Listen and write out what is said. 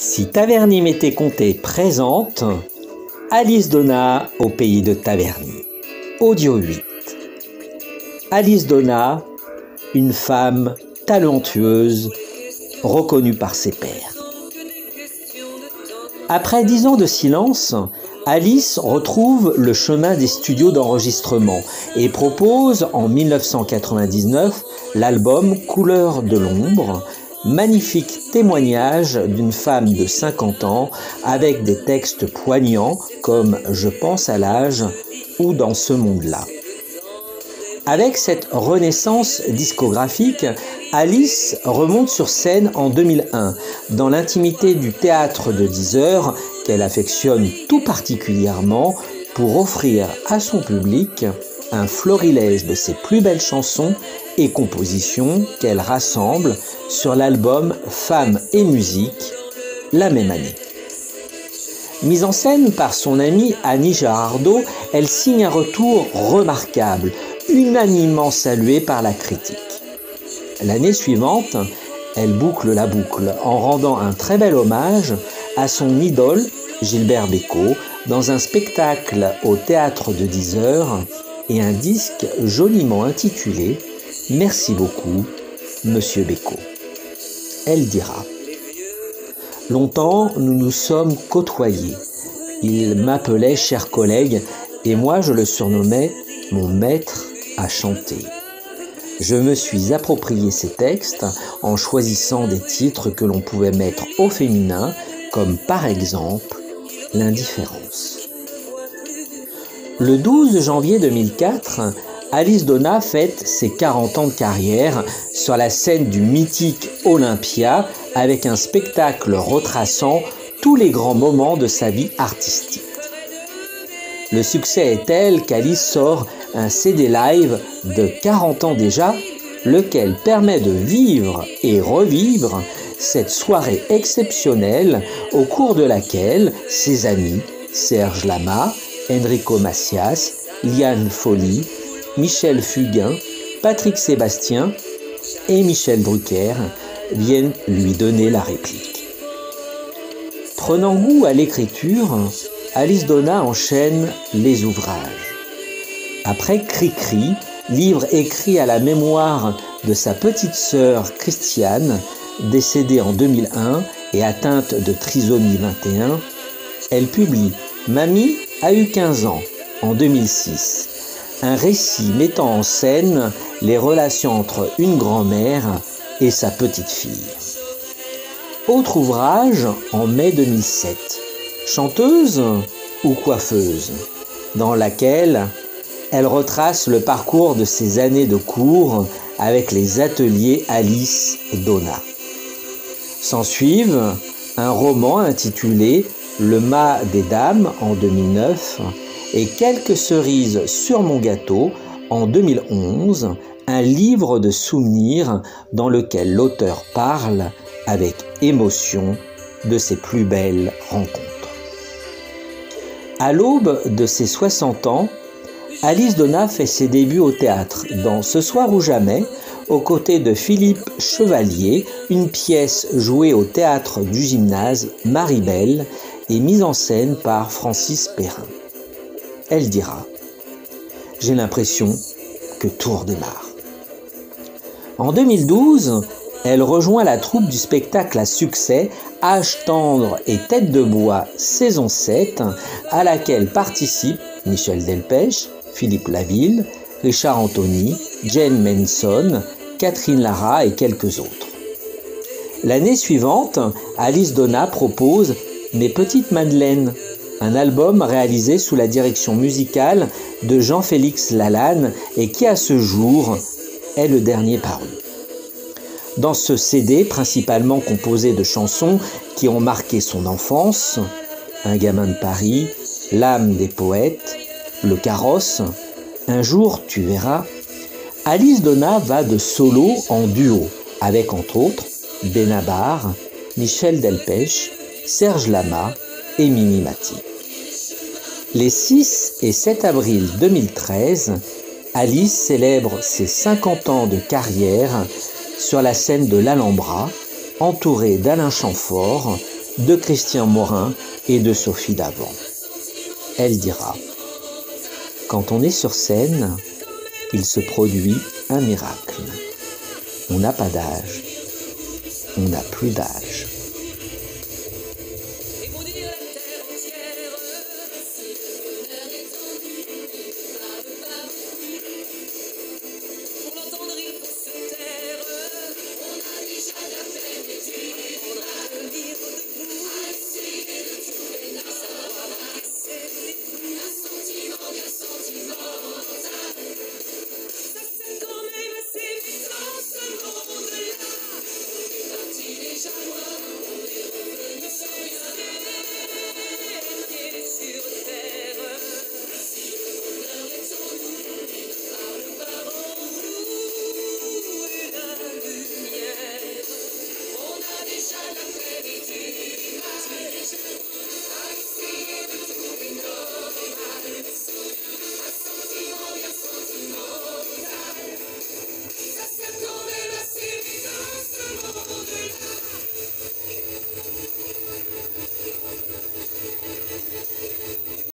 Si Taverny m'était compté présente, Alice Donna au pays de Taverny. Audio 8. Alice Donna, une femme talentueuse, reconnue par ses pairs. Après 10 ans de silence, Alice retrouve le chemin des studios d'enregistrement et propose en 1999 l'album Couleurs de l'ombre, magnifique témoignage d'une femme de 50 ans avec des textes poignants comme « Je pense à l'âge » ou « Dans ce monde-là ». Avec cette renaissance discographique, Alice remonte sur scène en 2001 dans l'intimité du théâtre de 10 heures qu'elle affectionne tout particulièrement pour offrir à son public un florilège de ses plus belles chansons et compositions qu'elle rassemble sur l'album Femmes et musique la même année. Mise en scène par son amie Annie Girardot, elle signe un retour remarquable, unanimement salué par la critique. L'année suivante, elle boucle la boucle en rendant un très bel hommage à son idole Gilbert Bécaud dans un spectacle au théâtre de 10 heures et un disque joliment intitulé « Merci beaucoup, Monsieur Bécaud ». Elle dira « Longtemps, nous nous sommes côtoyés. Il m'appelait cher collègue et moi je le surnommais mon maître à chanter. Je me suis approprié ces textes en choisissant des titres que l'on pouvait mettre au féminin, comme par exemple l'indifférence. » Le 12 janvier 2004, Alice Donna fête ses 40 ans de carrière sur la scène du mythique Olympia avec un spectacle retraçant tous les grands moments de sa vie artistique. Le succès est tel qu'Alice sort un CD live de 40 ans déjà, lequel permet de vivre et revivre cette soirée exceptionnelle au cours de laquelle ses amis Serge Lama, Enrico Macias, Liane Folly, Michel Fugain, Patrick Sébastien et Michel Drucker viennent lui donner la réplique. Prenant goût à l'écriture, Alice Donna enchaîne les ouvrages. Après Cri-Cri, livre écrit à la mémoire de sa petite sœur Christiane, décédée en 2001 et atteinte de trisomie 21, elle publie « Mamie a eu 15 ans » en 2006, un récit mettant en scène les relations entre une grand-mère et sa petite-fille. Autre ouvrage en mai 2007, Chanteuse ou coiffeuse, dans laquelle elle retrace le parcours de ses années de cours avec les ateliers Alice Donna. S'ensuivent un roman intitulé Le mât des dames en 2009 et Quelques cerises sur mon gâteau en 2011, un livre de souvenirs dans lequel l'auteur parle avec émotion de ses plus belles rencontres. À l'aube de ses 60 ans, Alice Donna fait ses débuts au théâtre dans Ce soir ou jamais, aux côtés de Philippe Chevalier, une pièce jouée au théâtre du gymnase Marie-Belle et mise en scène par Francis Perrin. Elle dira « J'ai l'impression que tout redémarre ». En 2012, elle rejoint la troupe du spectacle à succès Âge tendre et Tête de bois saison 7, à laquelle participent Michel Delpech, Philippe Laville, Richard Anthony, Jane Manson, Catherine Lara et quelques autres. L'année suivante, Alice Donna propose Mes petites Madeleines, un album réalisé sous la direction musicale de Jean-Félix Lalanne et qui à ce jour est le dernier paru. Dans ce CD, principalement composé de chansons qui ont marqué son enfance, Un gamin de Paris, L'âme des poètes, Le carrosse, Un jour tu verras, Alice Donna va de solo en duo avec entre autres Benabar, Michel Delpech, Serge Lama et Mimi Mati. Les 6 et 7 avril 2013, Alice célèbre ses 50 ans de carrière sur la scène de l'Alhambra, entourée d'Alain Chamfort, de Christian Morin et de Sophie Davant. Elle dira: quand on est sur scène, il se produit un miracle. On n'a pas d'âge, on n'a plus d'âge.